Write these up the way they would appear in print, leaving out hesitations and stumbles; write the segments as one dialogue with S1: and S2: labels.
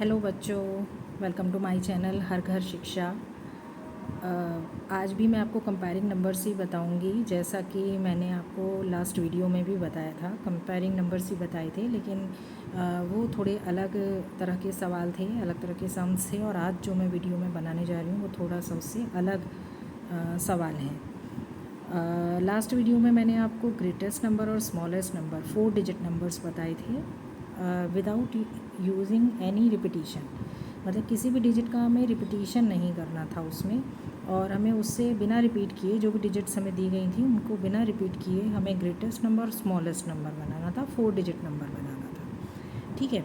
S1: Hello बच्चों, welcome to my channel हर घर शिक्षा। आज भी मैं आपको कंपेयरिंग नंबर्स ही बताऊंगी, जैसा कि मैंने आपको लास्ट वीडियो में भी बताया था। कंपेयरिंग नंबर्स ही बताए थे, लेकिन वो थोड़े अलग तरह के सवाल थे, अलग तरह के सम्स थे। और आज जो मैं वीडियो में बनाने जा रही हूँ वो थोड़ा सा उससे अलग सवाल हैं। लास्ट वीडियो में मैंने आपको ग्रेटेस्ट नंबर और स्मॉलेस्ट नंबर 4 डिजिट नंबर्स बताए थे विदाउट यूजिंग एनी रिपीटिशन। मतलब किसी भी डिजिट का हमें रिपीटिशन नहीं करना था उसमें, और हमें उससे बिना रिपीट किए जो भी डिजिट्स हमें दी गई थी उनको बिना रिपीट किए हमें ग्रेटेस्ट नंबर और स्मॉलेस्ट नंबर बनाना था, 4 डिजिट नंबर बनाना था। ठीक है,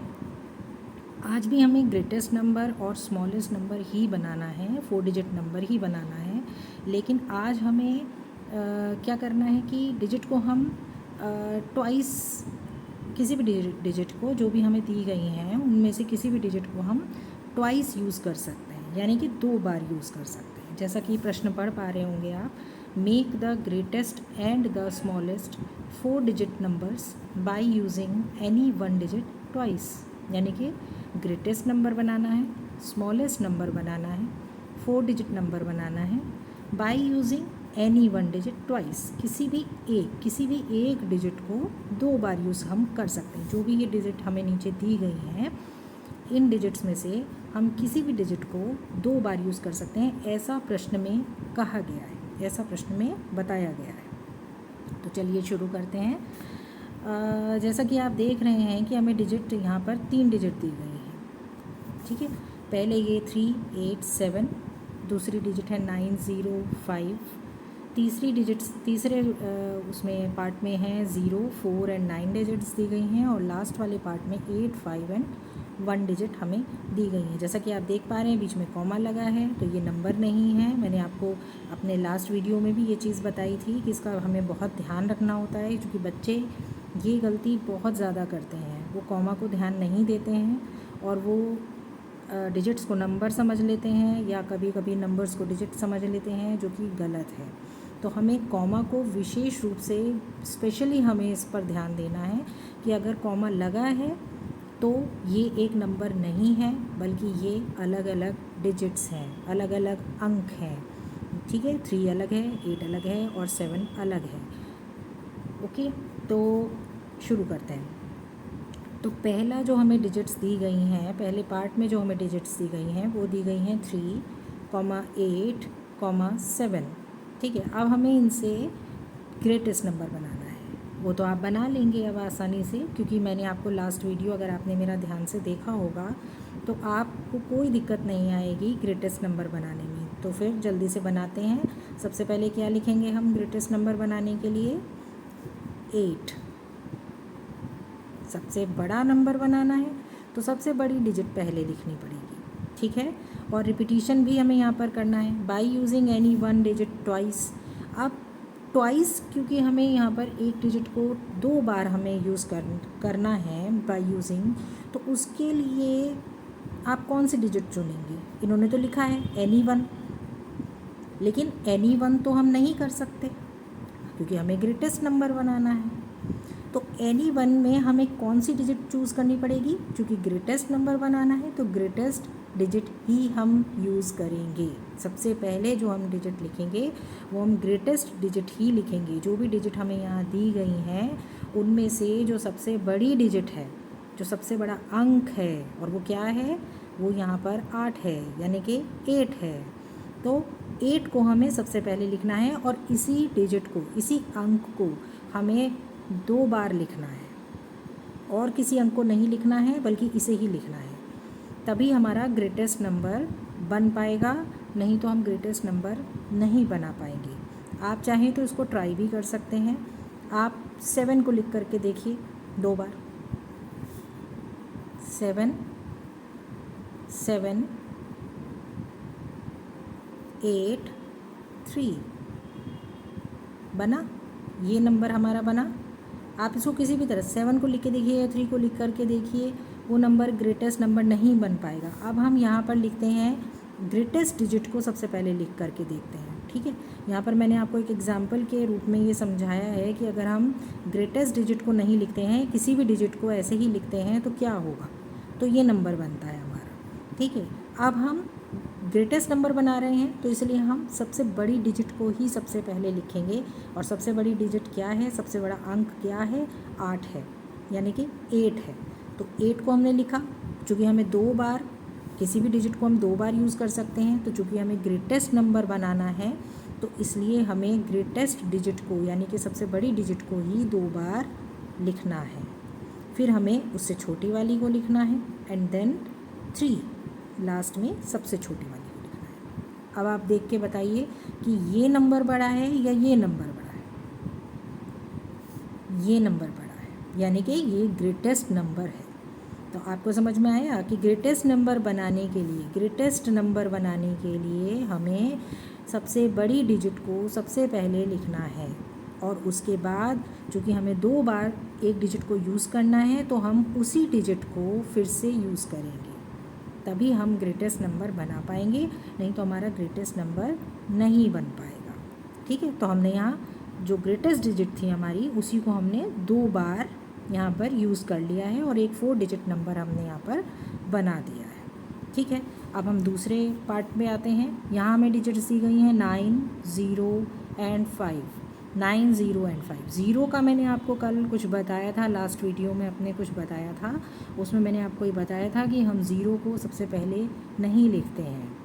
S1: आज भी हमें ग्रेटेस्ट नंबर और स्मॉलेस्ट नंबर ही बनाना है, 4 डिजिट नंबर ही बनाना है। लेकिन आज हमें क्या करना है कि डिजिट को हम ट्वाइस, किसी भी डिजिट को जो भी हमें दी गई हैं उनमें से किसी भी डिजिट को हम ट्वाइस यूज़ कर सकते हैं, यानी कि 2 बार यूज़ कर सकते हैं। जैसा कि प्रश्न पढ़ पा रहे होंगे आप, make the greatest and the smallest 4 digit numbers by using any 1 digit twice. यानी कि ग्रेटेस्ट नंबर बनाना है, स्मॉलेस्ट नंबर बनाना है, 4 डिजिट नंबर बनाना है by using any 1 digit twice. किसी भी एक डिजिट को 2 बार यूज़ हम कर सकते हैं। जो भी ये डिजिट हमें नीचे दी गई हैं, इन डिजिट्स में से हम किसी भी डिजिट को 2 बार यूज़ कर सकते हैं, ऐसा प्रश्न में कहा गया है, ऐसा प्रश्न में बताया गया है। तो चलिए शुरू करते हैं। जैसा कि आप देख रहे हैं कि हमें डिजिट यहाँ पर 3 डिजिट दी गई हैं। ठीक है, पहले ये 3, 8, 7, दूसरी डिजिट है 9, 0, 5, तीसरे उसमें पार्ट में है 0, 4 एंड 9 डिजिट्स दी गई हैं, और लास्ट वाले पार्ट में 8, 5 एंड 1 डिजिट हमें दी गई हैं। जैसा कि आप देख पा रहे हैं बीच में कॉमा लगा है, तो ये नंबर नहीं है। मैंने आपको अपने लास्ट वीडियो में भी ये चीज़ बताई थी कि इसका हमें बहुत ध्यान रखना होता है, क्योंकि बच्चे ये गलती बहुत ज़्यादा करते हैं। वो कॉमा को ध्यान नहीं देते हैं और वो डिजिट्स को नंबर समझ लेते हैं, या कभी कभी नंबर्स को डिजिट समझ लेते हैं, जो कि गलत है। तो हमें कॉमा को विशेष रूप से स्पेशली हमें इस पर ध्यान देना है कि अगर कॉमा लगा है तो ये एक नंबर नहीं है, बल्कि ये अलग अलग डिजिट्स हैं, अलग अलग अंक हैं। ठीक है, 3 अलग है, 8 अलग है और 7 अलग है। ओके, तो शुरू करते हैं। तो पहला जो हमें डिजिट्स दी गई हैं, पहले पार्ट में जो हमें डिजिट्स दी गई हैं वो दी गई हैं 3, 8, 7। ठीक है, अब हमें इनसे ग्रेटेस्ट नंबर बनाना है। वो तो आप बना लेंगे अब आसानी से, क्योंकि मैंने आपको लास्ट वीडियो, अगर आपने मेरा ध्यान से देखा होगा तो आपको कोई दिक्कत नहीं आएगी ग्रेटेस्ट नंबर बनाने में। तो फिर जल्दी से बनाते हैं। सबसे पहले क्या लिखेंगे हम ग्रेटेस्ट नंबर बनाने के लिए? 8। सबसे बड़ा नंबर बनाना है तो सबसे बड़ी डिजिट पहले लिखनी पड़ेगी। ठीक है, और रिपीटिशन भी हमें यहाँ पर करना है, by using any 1 digit twice. अब ट्वाइस क्योंकि हमें यहाँ पर एक डिजिट को 2 बार हमें यूज़ करना है बाय यूजिंग, तो उसके लिए आप कौन सी डिजिट चुनेंगे? इन्होंने तो लिखा है एनी 1, लेकिन एनी 1 तो हम नहीं कर सकते क्योंकि हमें ग्रेटेस्ट नंबर बनाना है। तो एनी 1 में हमें कौन सी डिजिट चूज़ करनी पड़ेगी? क्योंकि ग्रेटेस्ट नंबर बनाना है तो ग्रेटेस्ट डिजिट ही हम यूज़ करेंगे। सबसे पहले जो हम डिजिट लिखेंगे वो हम ग्रेटेस्ट डिजिट ही लिखेंगे। जो भी डिजिट हमें यहाँ दी गई हैं उनमें से जो सबसे बड़ी डिजिट है, जो सबसे बड़ा अंक है, और वो क्या है? वो यहाँ पर 8 है, यानी कि 8 है। तो 8 को हमें सबसे पहले लिखना है, और इसी डिजिट को, इसी अंक को हमें 2 बार लिखना है, और किसी अंक को नहीं लिखना है बल्कि इसे ही लिखना है। तभी हमारा ग्रेटेस्ट नंबर बन पाएगा, नहीं तो हम ग्रेटेस्ट नंबर नहीं बना पाएंगे। आप चाहें तो इसको ट्राई भी कर सकते हैं। आप 7 को लिख करके देखिए 2 बार। 7, 7, 8, 3 बना, ये नंबर हमारा बना। आप इसको किसी भी तरह 7 को लिख के देखिए या 3 को लिख करके देखिए, वो नंबर ग्रेटेस्ट नंबर नहीं बन पाएगा। अब हम यहाँ पर लिखते हैं ग्रेटेस्ट डिजिट को सबसे पहले लिख करके देखते हैं। ठीक है, यहाँ पर मैंने आपको एक एग्जांपल के रूप में ये समझाया है कि अगर हम ग्रेटेस्ट डिजिट को नहीं लिखते हैं, किसी भी डिजिट को ऐसे ही लिखते हैं तो क्या होगा। तो ये नंबर बनता है हमारा। ठीक है। अब हम ग्रेटेस्ट नंबर बना रहे हैं तो इसलिए हम सबसे बड़ी डिजिट को ही सबसे पहले लिखेंगे। और सबसे बड़ी डिजिट क्या है, सबसे बड़ा अंक क्या है, 8 है, यानी कि 8 है। तो 8 को हमने लिखा। चूँकि हमें 2 बार, किसी भी डिजिट को हम 2 बार यूज़ कर सकते हैं, तो चूँकि हमें ग्रेटेस्ट नंबर बनाना है तो इसलिए हमें ग्रेटेस्ट डिजिट को यानी कि सबसे बड़ी डिजिट को ही 2 बार लिखना है। फिर हमें उससे छोटी वाली को लिखना है एंड देन 3 लास्ट में सबसे छोटी वाली को लिखना है। अब आप देख के बताइए कि ये नंबर बड़ा है या ये नंबर बड़ा है। ये नंबर बड़ा है, यानी कि ये ग्रेटेस्ट नंबर है। तो आपको समझ में आया कि ग्रेटेस्ट नंबर बनाने के लिए हमें सबसे बड़ी डिजिट को सबसे पहले लिखना है। और उसके बाद चूँकि हमें 2 बार एक डिजिट को यूज़ करना है तो हम उसी डिजिट को फिर से यूज़ करेंगे, तभी हम ग्रेटेस्ट नंबर बना पाएंगे, नहीं तो हमारा ग्रेटेस्ट नंबर नहीं बन पाएगा। ठीक है। तो हमने यहाँ जो ग्रेटेस्ट डिजिट थी हमारी, उसी को हमने 2 बार यहाँ पर यूज़ कर लिया है और एक 4 डिजिट नंबर हमने यहाँ पर बना दिया है। ठीक है। अब हम दूसरे पार्ट में आते हैं। यहाँ हमें डिजिट्स दी गई हैं 9, 0 एंड 5। 9, 0 एंड 5। 0 का मैंने आपको कल कुछ बताया था, लास्ट वीडियो में अपने कुछ बताया था। उसमें मैंने आपको ये बताया था कि हम 0 को सबसे पहले नहीं लिखते हैं,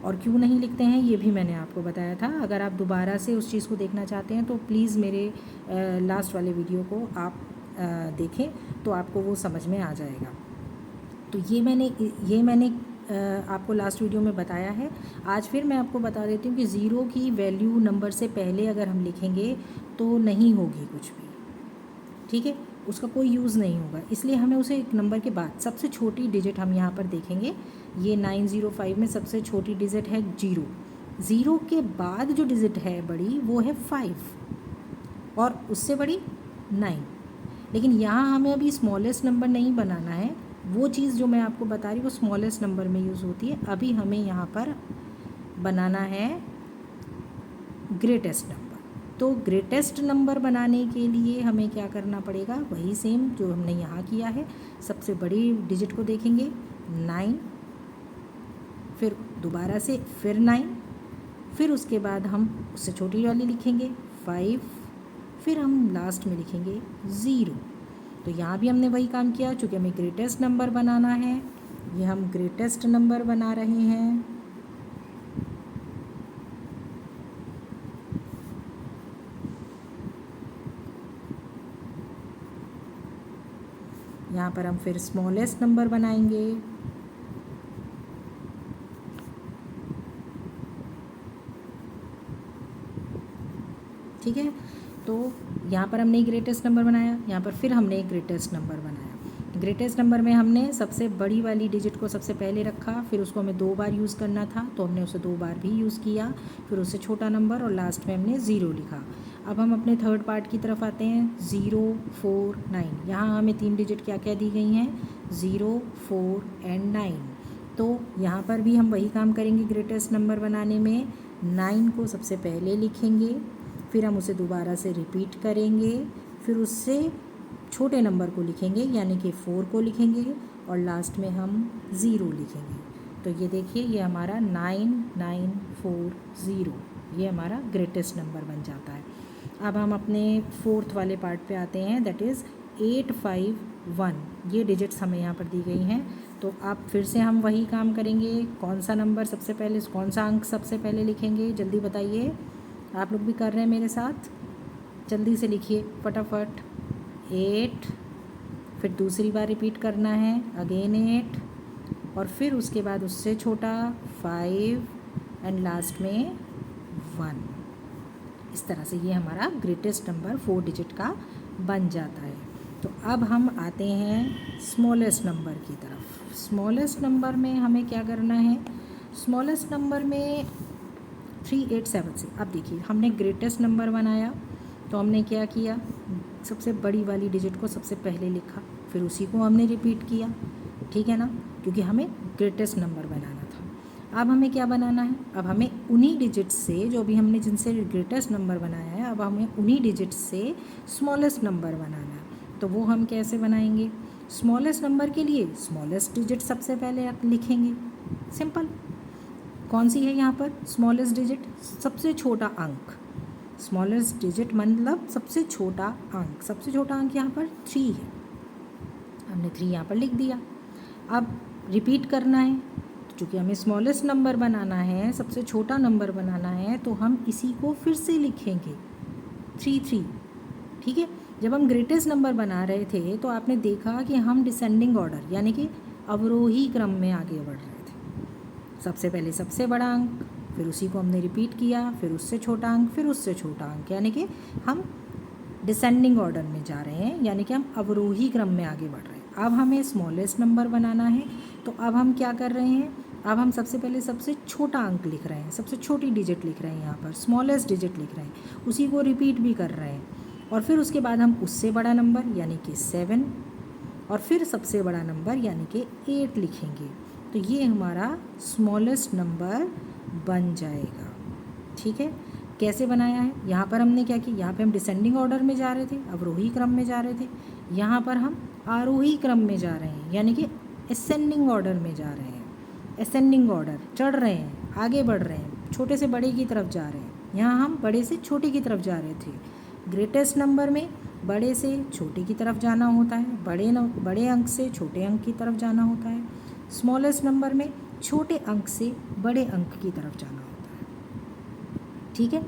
S1: और क्यों नहीं लिखते हैं ये भी मैंने आपको बताया था। अगर आप दोबारा से उस चीज़ को देखना चाहते हैं तो प्लीज़ मेरे लास्ट वाले वीडियो को आप देखें तो आपको वो समझ में आ जाएगा। तो ये मैंने आपको लास्ट वीडियो में बताया है। आज फिर मैं आपको बता देती हूँ कि 0 की वैल्यू नंबर से पहले अगर हम लिखेंगे तो नहीं होगी कुछ भी। ठीक है, उसका कोई यूज़ नहीं होगा। इसलिए हमें उसे एक नंबर के बाद सबसे छोटी डिजिट हम यहाँ पर देखेंगे। ये 905 में सबसे छोटी डिजिट है 0। 0 के बाद जो डिजिट है बड़ी वो है 5 और उससे बड़ी 9। लेकिन यहाँ हमें अभी स्मॉलेस्ट नंबर नहीं बनाना है। वो चीज़ जो मैं आपको बता रही हूँ वो स्मॉलेस्ट नंबर में यूज़ होती है। अभी हमें यहाँ पर बनाना है ग्रेटेस्ट नंबर। तो ग्रेटेस्ट नंबर बनाने के लिए हमें क्या करना पड़ेगा, वही सेम जो हमने यहाँ किया है। सबसे बड़ी डिजिट को देखेंगे 9, फिर दोबारा से फिर 9, फिर उसके बाद हम उससे छोटी वाली लिखेंगे 5, फिर हम लास्ट में लिखेंगे 0। तो यहाँ भी हमने वही काम किया। चूँकि हमें ग्रेटेस्ट नंबर बनाना है, ये हम ग्रेटेस्ट नंबर बना रहे हैं। यहाँ पर हम फिर स्मॉलेस्ट नंबर बनाएंगे। ठीक है। तो यहाँ पर हमने ग्रेटेस्ट नंबर बनाया, यहाँ पर फिर हमने एक ग्रेटेस्ट नंबर बनाया। ग्रेटेस्ट नंबर में हमने सबसे बड़ी वाली डिजिट को सबसे पहले रखा, फिर उसको हमें 2 बार यूज़ करना था तो हमने उसे 2 बार भी यूज़ किया, फिर उससे छोटा नंबर और लास्ट में हमने 0 लिखा। अब हम अपने थर्ड पार्ट की तरफ आते हैं। 0, 4, 9। यहाँ हमें 3 डिजिट क्या क्या दी गई हैं, 0, 4 एंड 9। तो यहाँ पर भी हम वही काम करेंगे। ग्रेटेस्ट नंबर बनाने में 9 को सबसे पहले लिखेंगे, फिर हम उसे दोबारा से रिपीट करेंगे, फिर उससे छोटे नंबर को लिखेंगे यानी कि 4 को लिखेंगे और लास्ट में हम 0 लिखेंगे। तो ये देखिए, ये हमारा 9940 ये हमारा ग्रेटेस्ट नंबर बन जाता है। अब हम अपने फोर्थ वाले पार्ट पे आते हैं, दैट इज़ 851। ये डिजिट्स हमें यहाँ पर दी गई हैं। तो अब फिर से हम वही काम करेंगे। कौन सा नंबर सबसे पहले, कौन सा अंक सबसे पहले लिखेंगे, जल्दी बताइए। आप लोग भी कर रहे हैं मेरे साथ, जल्दी से लिखिए फटाफट। 8, फिर दूसरी बार रिपीट करना है, अगेन 8, और फिर उसके बाद उससे छोटा 5 एंड लास्ट में 1। इस तरह से ये हमारा ग्रेटेस्ट नंबर 4 डिजिट का बन जाता है। तो अब हम आते हैं स्मॉलेस्ट नंबर की तरफ। स्मॉलेस्ट नंबर में हमें क्या करना है, स्मॉलेस्ट नंबर में 387 से, अब देखिए हमने ग्रेटेस्ट नंबर बनाया तो हमने क्या किया, सबसे बड़ी वाली डिजिट को सबसे पहले लिखा, फिर उसी को हमने रिपीट किया। ठीक है ना, क्योंकि हमें ग्रेटेस्ट नंबर बनाना था। अब हमें क्या बनाना है, अब हमें उन्हीं डिजिट्स से, जो भी हमने जिनसे ग्रेटेस्ट नंबर बनाया है, अब हमें उन्हीं डिजिट्स से स्मॉलेस्ट नंबर बनाना है। तो वो हम कैसे बनाएंगे, स्मॉलेस्ट नंबर के लिए स्मॉलेस्ट डिजिट सबसे पहले आप लिखेंगे, सिंपल। कौन सी है यहाँ पर स्मॉलेस्ट डिजिट? सबसे छोटा अंक। स्मॉलेस्ट डिजिट मतलब सबसे छोटा अंक। सबसे छोटा अंक यहाँ पर 3 है, हमने 3 यहाँ पर लिख दिया। अब रिपीट करना है, चूँकि हमें स्मॉलेस्ट नंबर बनाना है, सबसे छोटा नंबर बनाना है, तो हम इसी को फिर से लिखेंगे 3 ठीक है। जब हम ग्रेटेस्ट नंबर बना रहे थे तो आपने देखा कि हम डिसेंडिंग ऑर्डर यानी कि अवरोही क्रम में आगे बढ़ रहे थे। सबसे पहले सबसे बड़ा अंक, फिर उसी को हमने रिपीट किया, फिर उससे छोटा अंक, फिर उससे छोटा अंक, यानी कि हम डिसेंडिंग ऑर्डर में जा रहे हैं, यानी कि हम अवरोही क्रम में आगे बढ़ रहे हैं। अब हमें स्मॉलेस्ट नंबर बनाना है, तो अब हम क्या कर रहे हैं? अब हम सबसे पहले सबसे छोटा अंक लिख रहे हैं, सबसे छोटी डिजिट लिख रहे हैं, यहाँ पर स्मॉलेस्ट डिजिट लिख रहे हैं, उसी को रिपीट भी कर रहे हैं। और फिर उसके बाद हम उससे बड़ा नंबर यानी कि 7 और फिर सबसे बड़ा नंबर यानी कि 8 लिखेंगे, तो ये हमारा स्मॉलेस्ट नंबर बन जाएगा। ठीक है, कैसे बनाया है? यहाँ पर हमने क्या किया, यहाँ पे हम डिसेंडिंग ऑर्डर में जा रहे थे, अवरोही क्रम में जा रहे थे, यहाँ पर हम आरोही क्रम में जा रहे हैं, यानी कि असेंडिंग ऑर्डर में जा रहे हैं। असेंडिंग ऑर्डर, चढ़ रहे हैं, आगे बढ़ रहे हैं, छोटे से बड़े की तरफ जा रहे हैं। यहाँ हम बड़े से छोटे की तरफ जा रहे थे। ग्रेटेस्ट नंबर में बड़े से छोटे की तरफ जाना होता है, बड़े अंक से छोटे अंक की तरफ जाना होता है। स्मॉलेस्ट नंबर में छोटे अंक से बड़े अंक की तरफ जाना होता है। ठीक है,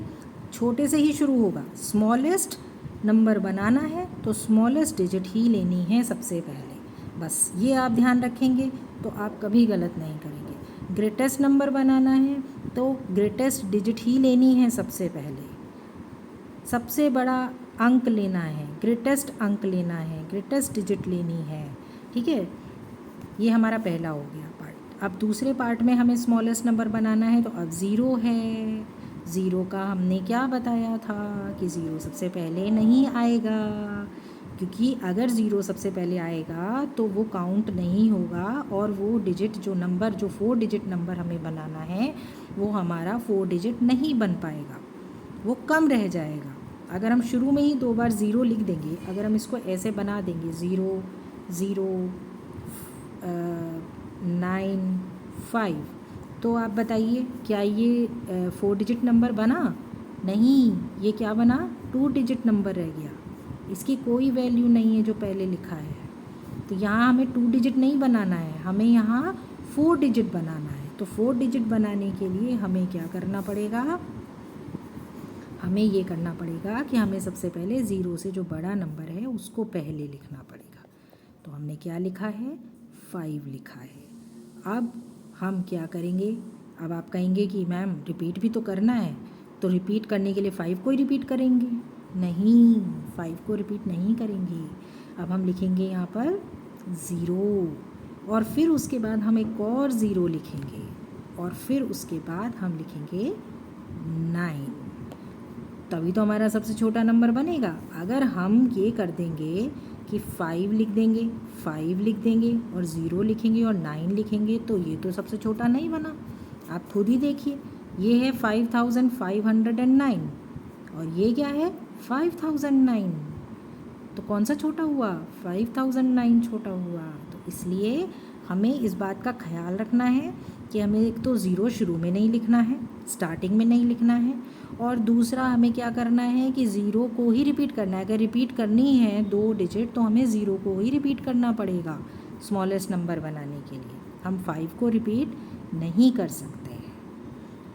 S1: छोटे से ही शुरू होगा। स्मॉलेस्ट नंबर बनाना है तो स्मॉलेस्ट डिजिट ही लेनी है सबसे पहले, बस ये आप ध्यान रखेंगे तो आप कभी गलत नहीं करेंगे। ग्रेटेस्ट नंबर बनाना है तो ग्रेटेस्ट डिजिट ही लेनी है सबसे पहले, सबसे बड़ा अंक लेना है, ग्रेटेस्ट अंक लेना है, ग्रेटेस्ट डिजिट लेनी है। ठीक है, ये हमारा पहला हो गया पार्ट। अब दूसरे पार्ट में हमें स्मॉलेस्ट नंबर बनाना है, तो अब 0 है। 0 का हमने क्या बताया था कि 0 सबसे पहले नहीं आएगा, क्योंकि अगर 0 सबसे पहले आएगा तो वो काउंट नहीं होगा और वो डिजिट जो 4 डिजिट नंबर हमें बनाना है वो हमारा 4 डिजिट नहीं बन पाएगा, वो कम रह जाएगा। अगर हम शुरू में ही 2 बार 0 लिख देंगे, अगर हम इसको ऐसे बना देंगे 0 0 9 5, तो आप बताइए क्या ये 4 डिजिट नंबर बना? नहीं, ये क्या बना? 2 डिजिट नंबर रह गया। इसकी कोई वैल्यू नहीं है जो पहले लिखा है। तो यहाँ हमें 2 डिजिट नहीं बनाना है, हमें यहाँ 4 डिजिट बनाना है। तो 4 डिजिट बनाने के लिए हमें क्या करना पड़ेगा? हमें ये करना पड़ेगा कि हमें सबसे पहले 0 से जो बड़ा नंबर है उसको पहले लिखना पड़ेगा। तो हमने क्या लिखा है? 5 लिखा है। अब हम क्या करेंगे? अब आप कहेंगे कि मैम रिपीट भी तो करना है, तो रिपीट करने के लिए 5 को ही रिपीट करेंगे? नहीं, 5 को रिपीट नहीं करेंगे। अब हम लिखेंगे यहाँ पर 0 और फिर उसके बाद हम एक और 0 लिखेंगे और फिर उसके बाद हम लिखेंगे 9, तभी तो हमारा सबसे छोटा नंबर बनेगा। अगर हम ये कर देंगे कि 5 लिख देंगे, 5 लिख देंगे और 0 लिखेंगे और 9 लिखेंगे, तो ये तो सबसे छोटा नहीं बना। आप खुद ही देखिए, ये है 5509 और ये क्या है? 5009। तो कौन सा छोटा हुआ? 5009 छोटा हुआ। तो इसलिए हमें इस बात का ख्याल रखना है कि हमें एक तो 0 शुरू में नहीं लिखना है, स्टार्टिंग में नहीं लिखना है, और दूसरा हमें क्या करना है कि 0 को ही रिपीट करना है। अगर रिपीट करनी है 2 डिजिट तो हमें 0 को ही रिपीट करना पड़ेगा स्मॉलेस्ट नंबर बनाने के लिए। हम 5 को रिपीट नहीं कर सकते हैं।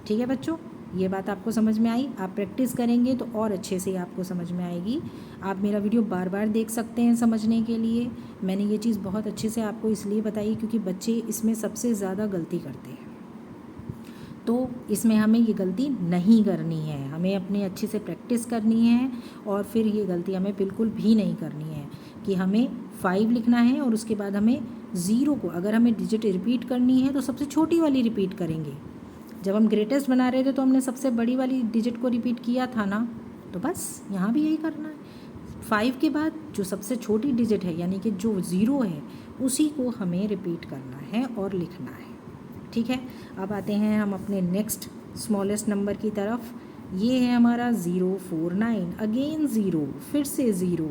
S1: ठीक है बच्चों, ये बात आपको समझ में आई? आप प्रैक्टिस करेंगे तो और अच्छे से आपको समझ में आएगी। आप मेरा वीडियो बार बार देख सकते हैं समझने के लिए। मैंने ये चीज़ बहुत अच्छे से आपको इसलिए बताई क्योंकि बच्चे इसमें सबसे ज़्यादा गलती करते हैं, तो इसमें हमें ये गलती नहीं करनी है। हमें अपने अच्छे से प्रैक्टिस करनी है और फिर ये गलती हमें बिल्कुल भी नहीं करनी है कि हमें 5 लिखना है और उसके बाद हमें 0 को, अगर हमें डिजिट रिपीट करनी है तो सबसे छोटी वाली रिपीट करेंगे। जब हम ग्रेटेस्ट बना रहे थे तो हमने सबसे बड़ी वाली डिजिट को रिपीट किया था ना, तो बस यहाँ भी यही करना है। 5 के बाद जो सबसे छोटी डिजिट है यानी कि जो 0 है उसी को हमें रिपीट करना है और लिखना है। ठीक है, अब आते हैं हम अपने नेक्स्ट स्मॉलेस्ट नंबर की तरफ। ये है हमारा 049, अगेन 0, फिर से 0।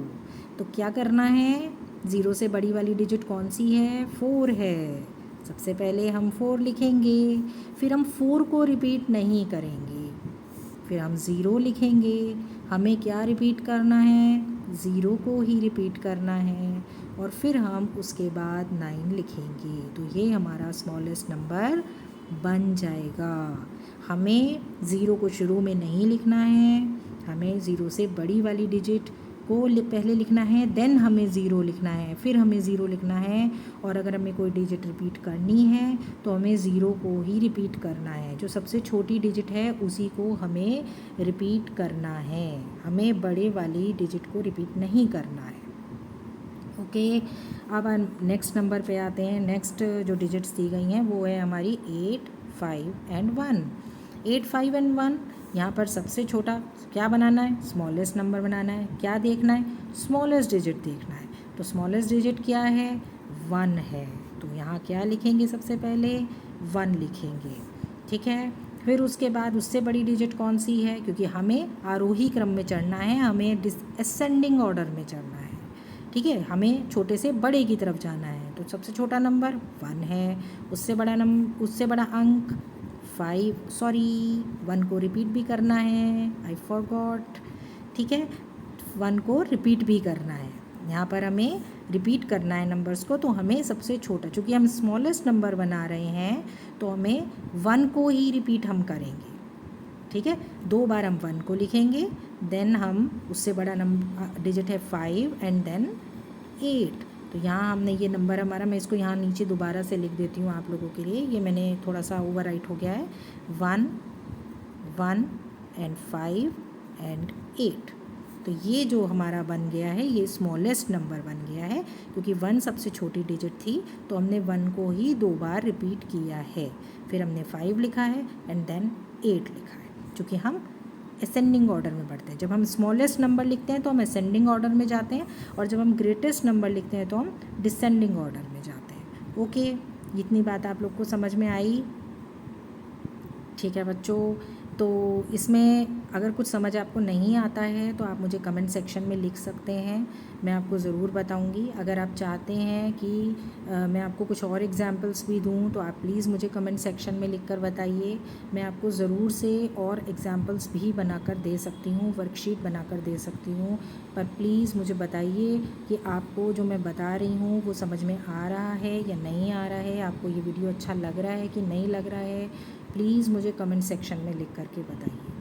S1: तो क्या करना है? ज़ीरो से बड़ी वाली डिजिट कौन सी है? 4 है। सबसे पहले हम 4 लिखेंगे, फिर हम 4 को रिपीट नहीं करेंगे, फिर हम ज़ीरो लिखेंगे। हमें क्या रिपीट करना है? ज़ीरो को ही रिपीट करना है, और फिर हम उसके बाद 9 लिखेंगे। तो ये हमारा स्मॉलेस्ट नंबर बन जाएगा। हमें ज़ीरो को शुरू में नहीं लिखना है, हमें ज़ीरो से बड़ी वाली डिजिट को पहले लिखना है, देन हमें ज़ीरो लिखना है, फिर हमें ज़ीरो लिखना है। और अगर हमें कोई डिजिट रिपीट करनी है तो हमें ज़ीरो को ही रिपीट करना है। जो सबसे छोटी डिजिट है उसी को हमें रिपीट करना है, हमें बड़े वाली डिजिट को रिपीट नहीं करना है। ओके, अब नेक्स्ट नंबर पे आते हैं। नेक्स्ट जो डिजिट्स दी गई हैं वो है हमारी 8, 5 एंड 1। 8, 5 एंड 1, यहाँ पर सबसे छोटा क्या बनाना है? स्मॉलेस्ट नंबर बनाना है। क्या देखना है? स्मॉलेस्ट डिजिट देखना है। तो स्मॉलेस्ट डिजिट क्या है? 1 है। तो यहाँ क्या लिखेंगे? सबसे पहले 1 लिखेंगे, ठीक है। फिर उसके बाद उससे बड़ी डिजिट कौन सी है? क्योंकि हमें आरोही क्रम में चढ़ना है, हमें असेंडिंग ऑर्डर में चढ़ना है, ठीक है। हमें छोटे से बड़े की तरफ जाना है। तो सबसे छोटा नंबर 1 है, उससे बड़ा अंक 1 को रिपीट भी करना है, आई फॉरगॉट, ठीक है। 1 को रिपीट भी करना है, यहाँ पर हमें रिपीट करना है नंबर्स को। तो हमें सबसे छोटा, चूँकि हम स्मॉलेस्ट नंबर बना रहे हैं तो हमें 1 को ही रिपीट हम करेंगे, ठीक है। 2 बार हम 1 को लिखेंगे, देन हम उससे बड़ा नंबर डिजिट है 5 एंड देन 8। तो यहाँ हमने ये नंबर हमारा, मैं इसको यहाँ नीचे दोबारा से लिख देती हूँ आप लोगों के लिए, ये मैंने थोड़ा सा ओवरराइट हो गया है। 1, 1 एंड 5 एंड 8। तो ये जो हमारा बन गया है ये स्मॉलेस्ट नंबर बन गया है, क्योंकि 1 सबसे छोटी डिजिट थी तो हमने 1 को ही 2 बार रिपीट किया है। फिर हमने 5 लिखा है एंड देन 8 लिखा है, क्योंकि हम असेंडिंग ऑर्डर में बढ़ते हैं। जब हम स्मॉलेस्ट नंबर लिखते हैं तो हम असेंडिंग ऑर्डर में जाते हैं, और जब हम ग्रेटेस्ट नंबर लिखते हैं तो हम डिसेंडिंग ऑर्डर में जाते हैं। ओके, इतनी बात आप लोग को समझ में आई? ठीक है बच्चों, तो इसमें अगर कुछ समझ आपको नहीं आता है तो आप मुझे कमेंट सेक्शन में लिख सकते हैं, मैं आपको ज़रूर बताऊंगी। अगर आप चाहते हैं कि मैं आपको कुछ और एग्जांपल्स भी दूं तो आप प्लीज़ मुझे कमेंट सेक्शन में लिखकर बताइए, मैं आपको ज़रूर से और एग्जांपल्स भी बनाकर दे सकती हूं, वर्कशीट बनाकर दे सकती हूं। पर प्लीज़ मुझे बताइए कि आपको जो मैं बता रही हूँ वो समझ में आ रहा है या नहीं आ रहा है, आपको ये वीडियो अच्छा लग रहा है कि नहीं लग रहा है। प्लीज़ मुझे कमेंट सेक्शन में लिख करके बताइए,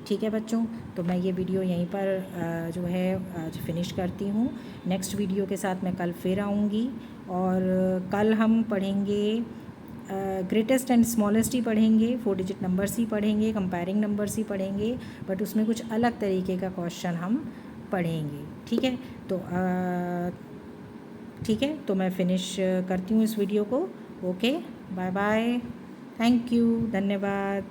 S1: ठीक है बच्चों। तो मैं ये वीडियो यहीं पर जो है आज फिनिश करती हूँ। नेक्स्ट वीडियो के साथ मैं कल फिर आऊँगी, और कल हम पढ़ेंगे ग्रेटेस्ट एंड स्मॉलेस्ट ही पढ़ेंगे, 4 डिजिट नंबर्स ही पढ़ेंगे, कंपेयरिंग नंबर्स ही पढ़ेंगे, बट उसमें कुछ अलग तरीके का क्वेश्चन हम पढ़ेंगे, ठीक है। तो ठीक है, तो मैं फिनिश करती हूँ इस वीडियो को। Okay, bye bye, thank you, धन्यवाद।